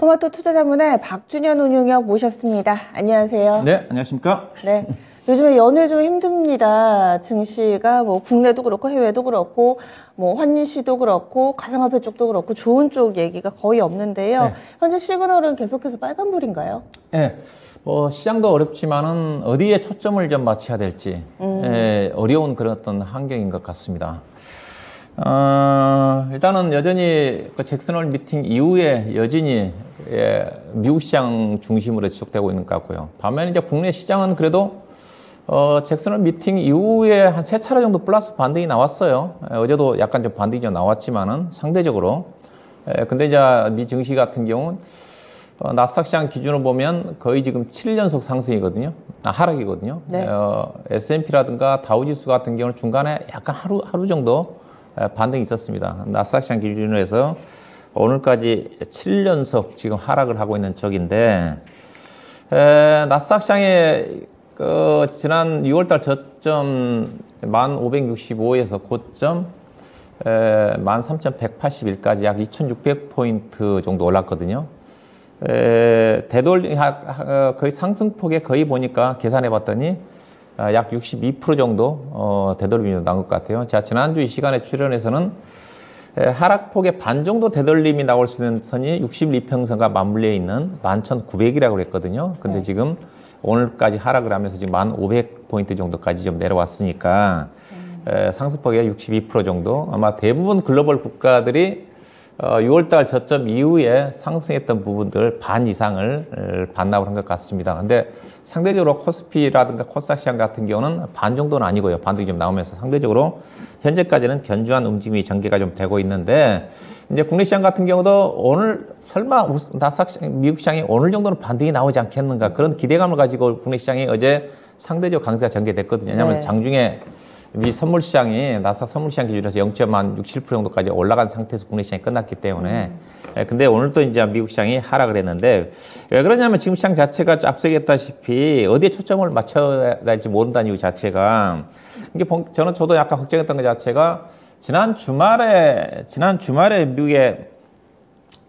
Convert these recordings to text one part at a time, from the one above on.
토마토 투자자문의 박준현 운용역 모셨습니다. 안녕하세요. 네, 안녕하십니까? 네. 요즘에 연일 좀 힘듭니다. 증시가 뭐 국내도 그렇고 해외도 그렇고 뭐 환시도 그렇고 가상화폐 쪽도 그렇고 좋은 쪽 얘기가 거의 없는데요. 네. 현재 시그널은 계속해서 빨간불인가요? 네. 시장도 어렵지만은 어디에 초점을 좀 맞춰야 될지 어려운 그런 어떤 환경인 것 같습니다. 일단은 여전히 그 잭슨홀 미팅 이후에 여전히 미국 시장 중심으로 지속되고 있는 것 같고요. 반면에 이제 국내 시장은 그래도 잭슨홀 미팅 이후에 한 3차례 정도 플러스 반등이 나왔어요. 어제도 약간 좀 반등이 좀 나왔지만은 상대적으로. 근데 이제 미 증시 같은 경우는 나스닥 시장 기준으로 보면 거의 지금 7연속 상승이거든요. 하락이거든요. 네. S&P라든가 다우지수 같은 경우는 중간에 약간 하루 정도 반등이 있었습니다. 나스닥 시장 기준으로 해서 오늘까지 7연속 지금 하락을 하고 있는 쪽인데, 나스닥 시장에 지난 6월달 저점 1565에서 고점 13181까지 약 2600포인트 정도 올랐거든요. 되돌림, 거의 상승폭에 거의 보니까 계산해 봤더니 약 62% 정도 되돌림이 나온 것 같아요. 자, 지난주 이 시간에 출연해서는 하락폭의 반 정도 되돌림이 나올 수 있는 선이 62평선과 맞물려 있는 11,900이라고 그랬거든요. 근데 지금 오늘까지 하락을 하면서 지금 1,500포인트 정도까지 좀 내려왔으니까 상승폭이 62% 정도. 아마 대부분 글로벌 국가들이 6월달 저점 이후에 상승했던 부분들 반 이상을 반납을 한 것 같습니다. 근데 상대적으로 코스피라든가 코스닥 시장 같은 경우는 반 정도는 아니고요. 반등이 좀 나오면서 상대적으로 현재까지는 견조한 움직임이 전개가 좀 되고 있는데, 이제 국내 시장 같은 경우도 오늘 설마 나스닥 시장, 미국 시장이 오늘 정도는 반등이 나오지 않겠는가 그런 기대감을 가지고 국내 시장이 어제 상대적 강세가 전개됐거든요. 왜냐하면 장중에 미 선물 시장이 나스닥 선물 시장 기준에서 0.67% 정도까지 올라간 상태에서 국내 시장이 끝났기 때문에 근데 오늘 또 이제 미국 시장이 하락을 했는데, 왜 그러냐면 지금 시장 자체가 앞서 얘기했다시피 어디에 초점을 맞춰야 될지 모른다는 이유 자체가, 이게 저도 약간 걱정했던 것 자체가 지난 주말에 미국의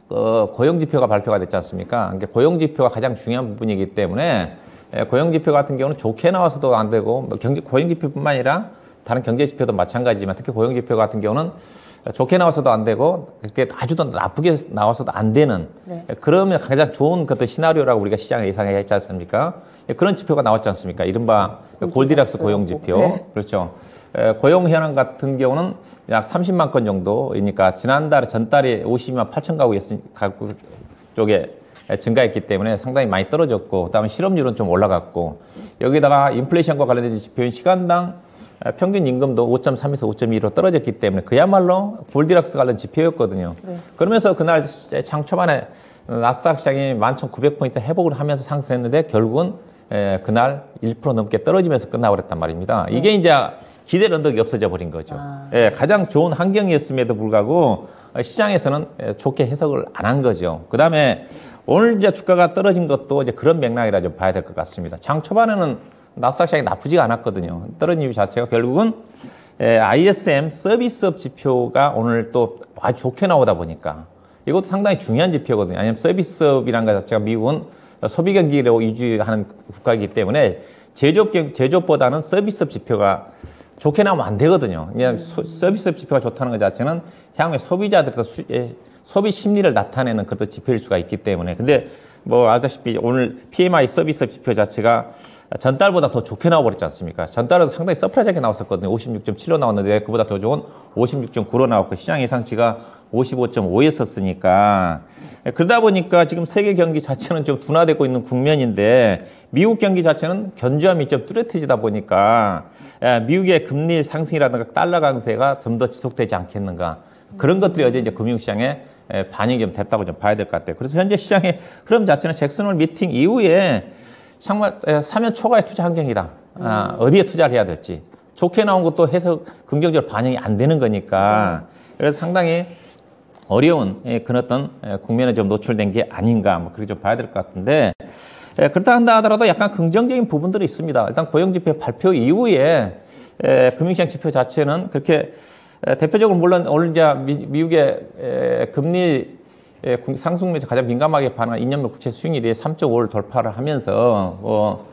고용 지표가 발표가 됐지 않습니까? 고용 지표가 가장 중요한 부분이기 때문에 고용 지표 같은 경우는 좋게 나와서도 안 되고, 고용 지표뿐만 아니라 다른 경제 지표도 마찬가지지만 특히 고용 지표 같은 경우는 좋게 나와서도 안 되고 그렇게 아주 더 나쁘게 나와서도 안 되는, 그러면 가장 좋은 그 시나리오라고 우리가 시장에 예상했지 않습니까? 그런 지표가 나왔지 않습니까? 이른바 골디락스 고용 지표. 그렇죠. 고용 현황 같은 경우는 약 30만 건 정도이니까 전달에 52만 8천 가구 쪽에 증가했기 때문에 상당히 많이 떨어졌고, 그다음에 실업률은 좀 올라갔고, 여기다가 인플레이션과 관련된 지표인 시간당 평균 임금도 5.3에서 5.2로 떨어졌기 때문에 그야말로 골디락스 관련 지표였거든요. 그러면서 그날 장 초반에 나스닥 시장이 11,900포인트 회복을 하면서 상승했는데 결국은 그날 1% 넘게 떨어지면서 끝나고 그랬단 말입니다. 이게 이제 기대 언덕이 없어져 버린 거죠. 가장 좋은 환경이었음에도 불구하고 시장에서는 좋게 해석을 안 한 거죠. 그 다음에 오늘 이제 주가가 떨어진 것도 이제 그런 맥락이라 좀 봐야 될 것 같습니다. 장 초반에는 나스닥 시장이 나쁘지가 않았거든요. 떨어진 이유 자체가 결국은 ISM 서비스업 지표가 오늘 또 아주 좋게 나오다 보니까 이것도 상당히 중요한 지표거든요. 왜냐하면 서비스업이라는 것 자체가 미국은 소비 경기로 위주하는 국가이기 때문에 제조업보다는 서비스업 지표가 좋게 나오면 안 되거든요. 그냥 서비스업 지표가 좋다는 것 자체는 향후에 소비자들의 소비 심리를 나타내는 그런 지표일 수가 있기 때문에. 근데 뭐 알다시피 오늘 PMI 서비스업 지표 자체가 전달보다 더 좋게 나와버렸지 않습니까? 전달은 상당히 서프라이즈하게 나왔었거든요. 56.7로 나왔는데 그보다 더 좋은 56.9로 나왔고, 시장 예상치가 55.5였었으니까. 그러다 보니까 지금 세계 경기 자체는 좀 둔화되고 있는 국면인데, 미국 경기 자체는 견조함이 좀 뚜렷해지다 보니까 미국의 금리 상승이라든가 달러 강세가 좀 더 지속되지 않겠는가. 그런 것들이 어제 이제 금융시장에 반영이 좀 됐다고 좀 봐야 될 것 같아요. 그래서 현재 시장의 흐름 자체는 잭슨홀 미팅 이후에 정말 사면 초과의 투자 환경이다. 어디에 투자를 해야 될지. 좋게 나온 것도 해석 긍정적으로 반영이 안 되는 거니까. 그래서 상당히 어려운 그런 어떤 국면에 좀 노출된 게 아닌가, 뭐 그렇게 좀 봐야 될 것 같은데, 그렇다 한다 하더라도 약간 긍정적인 부분들이 있습니다. 일단 고용지표 발표 이후에 금융시장 지표 자체는 그렇게 대표적으로 물론 오늘 이제 미국의 금리 상승률에 가장 민감하게 반응한 2년물 국채 수익률이 3.5를 돌파를 하면서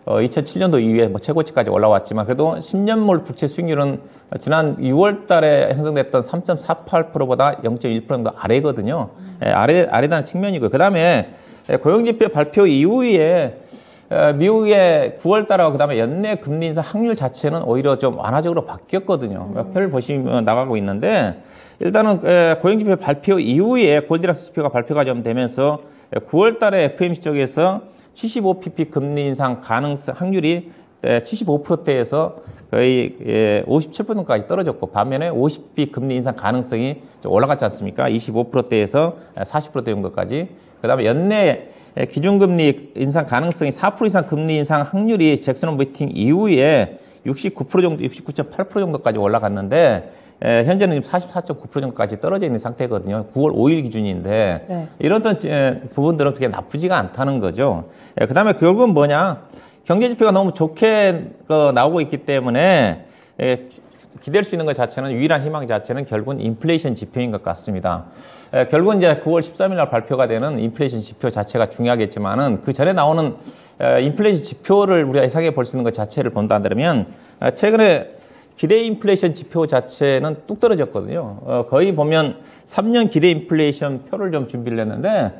2007년도 이후에 최고치까지 올라왔지만 그래도 10년물 국채 수익률은 지난 6월 달에 형성됐던 3.48%보다 0.1% 정도 아래거든요. 아래다는 측면이고요. 그 다음에 고용지표 발표 이후에 미국의 9월 달하고 그 다음에 연내 금리 인상 확률 자체는 오히려 좀 완화적으로 바뀌었거든요. 표를 보시면 나가고 있는데 일단은 고용지표 발표 이후에 골디락스 지표가 발표가 좀 되면서 9월 달에 FOMC 쪽에서 75pp 금리 인상 가능성 확률이 75%대에서 거의 57%까지 떨어졌고 반면에 50bp 금리 인상 가능성이 좀 올라갔지 않습니까? 25%대에서 40%대 정도까지. 그다음에 연내 기준금리 인상 가능성이 4% 이상 금리 인상 확률이 잭슨 미팅 이후에 69% 정도, 69.8% 정도까지 올라갔는데 현재는 44.9% 정도까지 떨어져 있는 상태거든요. 9월 5일 기준인데 네. 이런 부분들은 그렇게 나쁘지가 않다는 거죠. 그 다음에 결국은 뭐냐. 경제지표가 너무 좋게 나오고 있기 때문에 기댈 수 있는 것 자체는 유일한 희망 자체는 결국은 인플레이션 지표인 것 같습니다. 결국은 이제 9월 13일 날 발표가 되는 인플레이션 지표 자체가 중요하겠지만은 그 전에 나오는 인플레이션 지표를 우리가 예상해 볼 수 있는 것 자체를 본다 한다면 최근에 기대 인플레이션 지표 자체는 뚝 떨어졌거든요. 거의 보면 3년 기대 인플레이션 표를 좀 준비를 했는데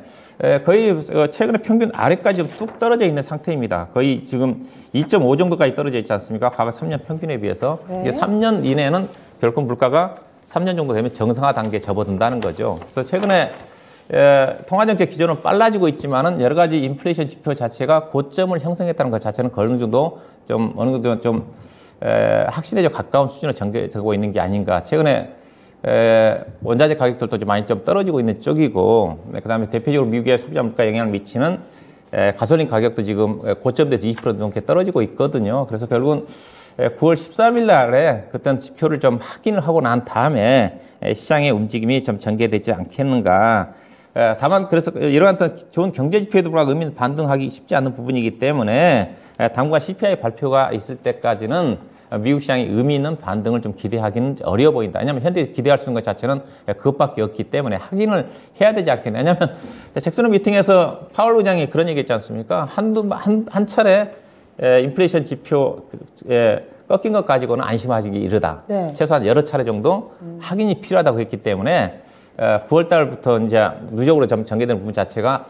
거의 최근에 평균 아래까지 뚝 떨어져 있는 상태입니다. 거의 지금 2.5 정도까지 떨어져 있지 않습니까? 과거 3년 평균에 비해서. 네. 이게 3년 이내는 결국 물가가 3년 정도 되면 정상화 단계에 접어든다는 거죠. 그래서 최근에 통화정책 기조는 빨라지고 있지만은 여러 가지 인플레이션 지표 자체가 고점을 형성했다는 것 자체는 어느 정도 좀 확신에 가까운 수준으로 전개되고 있는 게 아닌가. 최근에 원자재 가격들도 좀 많이 좀 떨어지고 있는 쪽이고, 그 다음에 대표적으로 미국의 소비자 물가에 영향을 미치는 가솔린 가격도 지금 고점에서 20% 넘게 떨어지고 있거든요. 그래서 결국은 9월 13일 날에 그때 지표를 좀 확인을 하고 난 다음에 시장의 움직임이 좀 전개되지 않겠는가. 다만 그래서 이러한 좋은 경제 지표에도 불구하고 의미는 반등하기 쉽지 않은 부분이기 때문에 당분간 CPI 발표가 있을 때까지는 미국 시장이 의미 있는 반등을 좀 기대하기는 어려워 보인다. 왜냐하면 현재 기대할 수 있는 것 자체는 그것밖에 없기 때문에 확인을 해야 되지 않겠냐. 왜냐하면 잭슨 미팅에서 파월 의장이 그런 얘기 했지 않습니까? 한 차례 인플레이션 지표 꺾인 것 가지고는 안심하기 이르다. 네. 최소한 여러 차례 정도 확인이 필요하다고 했기 때문에 9월 달부터 이제 누적으로 전개되는 부분 자체가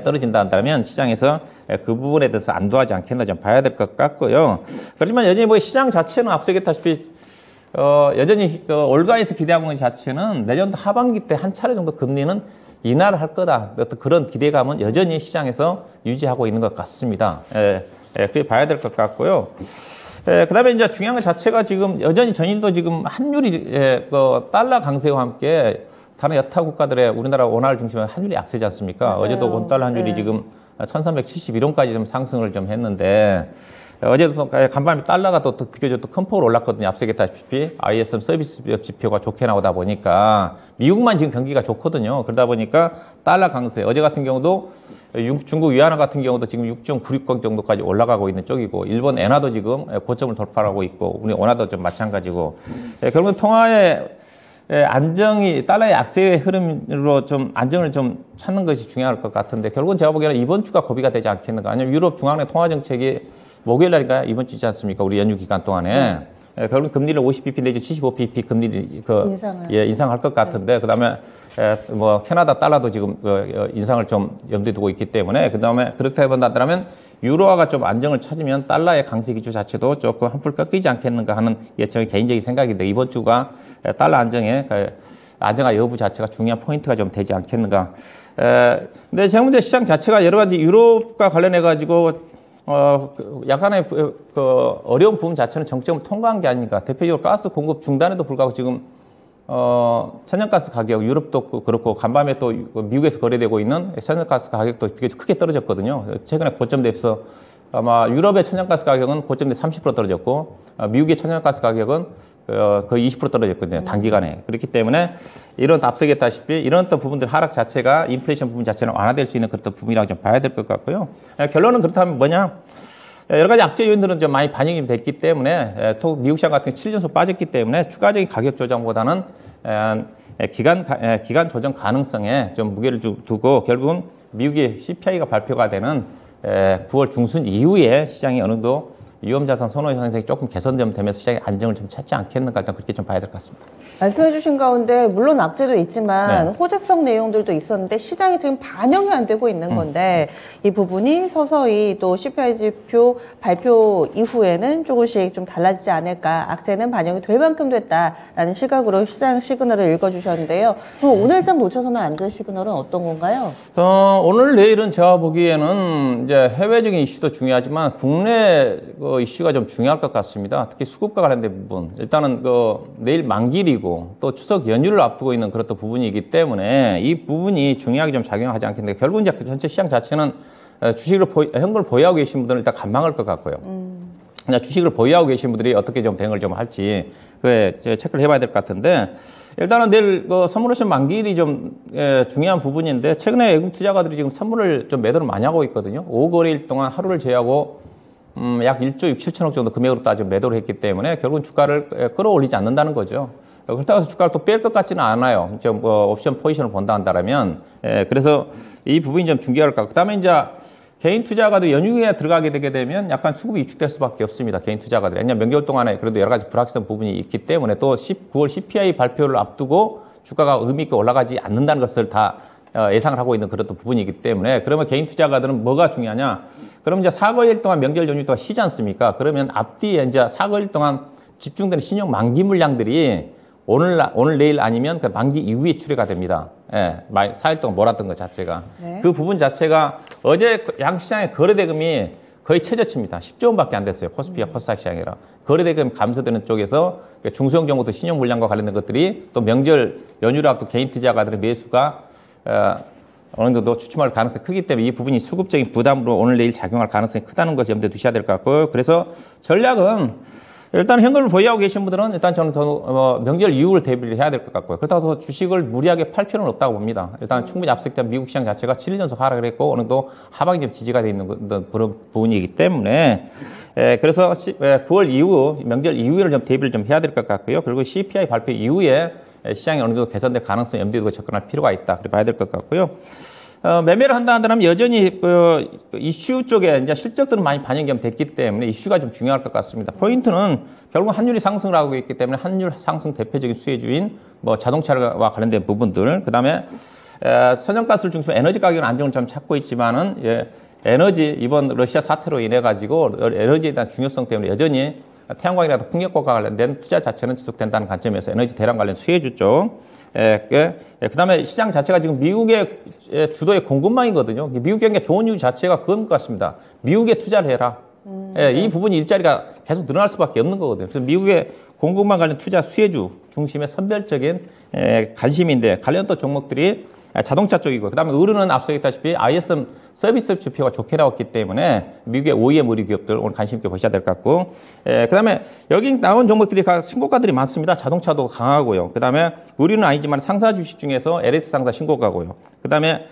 떨어진다 한다면 시장에서 그 부분에 대해서 안도하지 않겠나 좀 봐야 될 것 같고요. 그렇지만 여전히 뭐 시장 자체는 앞서 얘기했다시피 여전히 올가에서 기대하고 있는 자체는 내년도 하반기 때 한 차례 정도 금리는 인하를 할 거다. 어떤 그런 기대감은 여전히 시장에서 유지하고 있는 것 같습니다. 그렇게 봐야 될 것 같고요. 그 다음에 이제 중요한 것 자체가 지금 여전히 전일도 지금 환율이 달러 강세와 함께 다른 여타 국가들의 우리나라 원화를 중심으로 환율이 약세지 않습니까? 맞아요. 어제도 원달러 환율이 지금 1371원까지 좀 상승을 좀 했는데 어제도 간밤에 달러가 또 비교적 큰 폭으로 올랐거든요. 앞서 얘기했다시피 ISM 서비스 지표가 좋게 나오다 보니까 미국만 지금 경기가 좋거든요. 그러다 보니까 달러 강세. 어제 같은 경우도 중국 위안화 같은 경우도 지금 6.960 정도까지 올라가고 있는 쪽이고 일본 엔화도 지금 고점을 돌파하고 있고 우리 원화도 좀 마찬가지고 결국은 통화의 안정이 달러의 약세의 흐름으로 좀 안정을 좀 찾는 것이 중요할 것 같은데 결국은 제가 보기에는 이번 주가 고비가 되지 않겠는가. 아니면 유럽 중앙은행 통화 정책이 목요일 날인가 이번 주지 않습니까? 우리 연휴 기간 동안에 결국 금리를 50bp 내지 75bp 금리를 인상할 것 같은데 그다음에 뭐 캐나다 달러도 지금 인상을 좀 염두에 두고 있기 때문에 그다음에 그렇게 본다면 유로화가 좀 안정을 찾으면 달러의 강세 기조 자체도 조금 한풀 꺾이지 않겠는가 하는 예측이 개인적인 생각인데 이번 주가 달러 안정화 여부 자체가 중요한 포인트가 좀 되지 않겠는가. 근데 제가 문제 시장 자체가 여러 가지 유럽과 관련해 가지고 약간의 어려운 부분 자체는 정점을 통과한 게 아닌가. 대표적으로 가스 공급 중단에도 불구하고 지금 천연가스 가격, 유럽도 그렇고 간밤에 또 미국에서 거래되고 있는 천연가스 가격도 비교적 크게 떨어졌거든요. 최근에 고점 대비해서 아마 유럽의 천연가스 가격은 고점 대비 30% 떨어졌고 미국의 천연가스 가격은 거의 20% 떨어졌거든요. 단기간에. 그렇기 때문에 이런 앞서 얘기했다시피 이런 어떤 부분들 하락 자체가 인플레이션 부분 자체는 완화될 수 있는 그런 부분이라고 좀 봐야 될 것 같고요. 결론은 그렇다면 뭐냐? 여러 가지 악재 요인들은 좀 많이 반영이 됐기 때문에 또 미국 시장 같은 경우 7연속 빠졌기 때문에 추가적인 가격 조정보다는 기간 조정 가능성에 좀 무게를 두고 결국은 미국의 CPI가 발표가 되는 9월 중순 이후에 시장이 어느 정도 위험자산 선호 현상이 조금 개선되면서 시장의 안정을 좀 찾지 않겠는가, 일단 그렇게 좀 봐야 될 것 같습니다. 말씀해 주신 가운데 물론 악재도 있지만 네. 호재성 내용들도 있었는데 시장이 지금 반영이 안 되고 있는 건데 이 부분이 서서히 또 CPI 지표 발표 이후에는 조금씩 좀 달라지지 않을까, 악재는 반영이 될 만큼 됐다라는 시각으로 시장 시그널을 읽어주셨는데요. 그럼 오늘장 놓쳐서는 안 될 시그널은 어떤 건가요? 오늘 내일은 제가 보기에는 이제 해외적인 이슈도 중요하지만 국내 이슈가 좀 중요할 것 같습니다. 특히 수급과 관련된 부분. 일단은 내일 만기일이고 또 추석 연휴를 앞두고 있는 그런 또 부분이기 때문에 이 부분이 중요하게 좀 작용하지 않겠는데, 결국 이제 전체 시장 자체는 현금을 보유하고 계신 분들은 일단 관망할 것 같고요. 그냥 주식을 보유하고 계신 분들이 어떻게 좀 대응을 좀 할지 체크를 해봐야 될 것 같은데, 일단은 내일 선물 옵션 만기일이 좀 중요한 부분인데, 최근에 외국 투자가들이 지금 선물을 좀 매도를 많이 하고 있거든요. 5거래일 동안 하루를 제외하고 약 1조 6, 7천억 정도 금액으로 따지면 매도를 했기 때문에 결국은 주가를 끌어올리지 않는다는 거죠. 그렇다고 해서 주가를 또 뺄 것 같지는 않아요. 좀 옵션 포지션을 본다 한다면. 그래서 이 부분이 좀 중요할 것 같고, 그다음에 이제 개인 투자가도 연휴에 들어가게 되게 되면 약간 수급이 위축될 수밖에 없습니다. 개인 투자가들. 왜냐하면 명절 동안에 그래도 여러 가지 불확실한 부분이 있기 때문에, 또 9월 CPI 발표를 앞두고 주가가 의미 있게 올라가지 않는다는 것을 다 예상을 하고 있는 그런 또 부분이기 때문에, 그러면 개인 투자가들은 뭐가 중요하냐? 그럼 이제 4거일 동안 명절 연휴 동안 쉬지 않습니까? 그러면 앞뒤에 이제 4거일 동안 집중되는 신용 만기 물량들이 오늘 내일 아니면 그 만기 이후에 출회가 됩니다. 4일 동안 몰았던 것 자체가. 네. 그 부분 자체가 어제 양시장의 거래대금이 거의 최저치입니다. 10조 원밖에 안 됐어요. 코스피와 코스닥 시장이라. 거래대금 감소되는 쪽에서 중소형 경우도 신용 물량과 관련된 것들이, 또 명절 연휴를 앞두고 개인 투자가들의 매수가 어느 정도 주춤할 가능성이 크기 때문에 이 부분이 수급적인 부담으로 오늘 내일 작용할 가능성이 크다는 것을 염두에 두셔야 될 것 같고요. 그래서 전략은 일단 현금을 보유하고 계신 분들은 일단 저는 명절 이후를 대비를 해야 될 것 같고요. 그렇다고 해서 주식을 무리하게 팔 필요는 없다고 봅니다. 일단 충분히 앞서 있던 미국 시장 자체가 7일 연속 하락을 했고 어느 정도 하방이 좀 지지가 되어 있는 그런 부분이기 때문에, 그래서 9월 이후, 명절 이후를 좀 대비를 좀 해야 될 것 같고요. 그리고 CPI 발표 이후에 시장이 어느 정도 개선될 가능성이 염두에 두고 접근할 필요가 있다. 그렇게 봐야 될 것 같고요. 매매를 한다면 여전히 이슈 쪽에 이제 실적들은 많이 반영이 됐기 때문에 이슈가 좀 중요할 것 같습니다. 포인트는 결국 환율이 상승을 하고 있기 때문에 환율 상승 대표적인 수혜주인 자동차와 관련된 부분들, 그다음에 천연가스를 중심으로 에너지 가격은 안정을 좀 찾고 있지만은 에너지 이번 러시아 사태로 인해 가지고 에너지에 대한 중요성 때문에 여전히 태양광이라도 풍력과가 관련된 투자 자체는 지속된다는 관점에서 에너지 대량 관련 수혜주 쪽. 그 다음에 시장 자체가 지금 미국의 주도의 공급망이거든요. 미국 경기가 좋은 이유 자체가 그건 것 같습니다. 미국에 투자를 해라. 이 부분이 일자리가 계속 늘어날 수밖에 없는 거거든요. 그래서 미국의 공급망 관련 투자 수혜주 중심의 선별적인 관심인데, 관련 또 종목들이 자동차 쪽이고, 그 다음에 의류는 앞서 있다시피 ISM 서비스 지표가 좋게 나왔기 때문에 미국의 OEM 의류 기업들 오늘 관심 있게 보셔야 될 것 같고, 그 다음에 여기 나온 종목들이 신고가들이 많습니다. 자동차도 강하고요. 그 다음에 의류는 아니지만 상사 주식 중에서 LS 상사 신고가고요. 그 다음에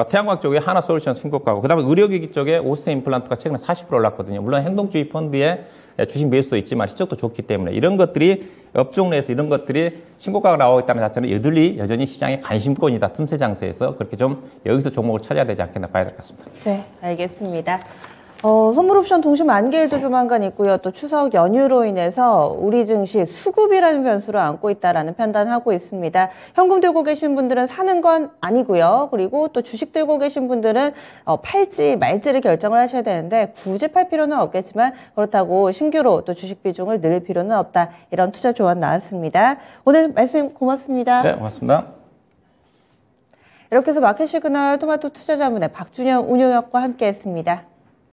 태양광 쪽에 하나솔루션 신고가고, 그 다음에 의료기기 쪽에 오스템 임플란트가 최근에 40% 올랐거든요. 물론 행동주의 펀드에 주식 매수도 있지만 실적도 좋기 때문에 이런 것들이 업종 내에서 이런 것들이 신고가가 나오고 있다는 자체는 여전히 시장의 관심권이다. 틈새 장세에서 그렇게 좀 여기서 종목을 찾아야 되지 않겠나 봐야 될 것 같습니다. 네, 알겠습니다. 선물옵션 동시 만기일도 조만간 있고요. 또 추석 연휴로 인해서 우리 증시 수급이라는 변수를 안고 있다라는 판단하고 있습니다. 현금 들고 계신 분들은 사는 건 아니고요. 그리고 또 주식 들고 계신 분들은 팔지 말지를 결정을 하셔야 되는데, 굳이 팔 필요는 없겠지만 그렇다고 신규로 또 주식 비중을 늘릴 필요는 없다. 이런 투자 조언 나왔습니다. 오늘 말씀 고맙습니다. 네, 고맙습니다. 이렇게 해서 마켓 시그널 토마토 투자자문의 박준영 운용학과 함께했습니다.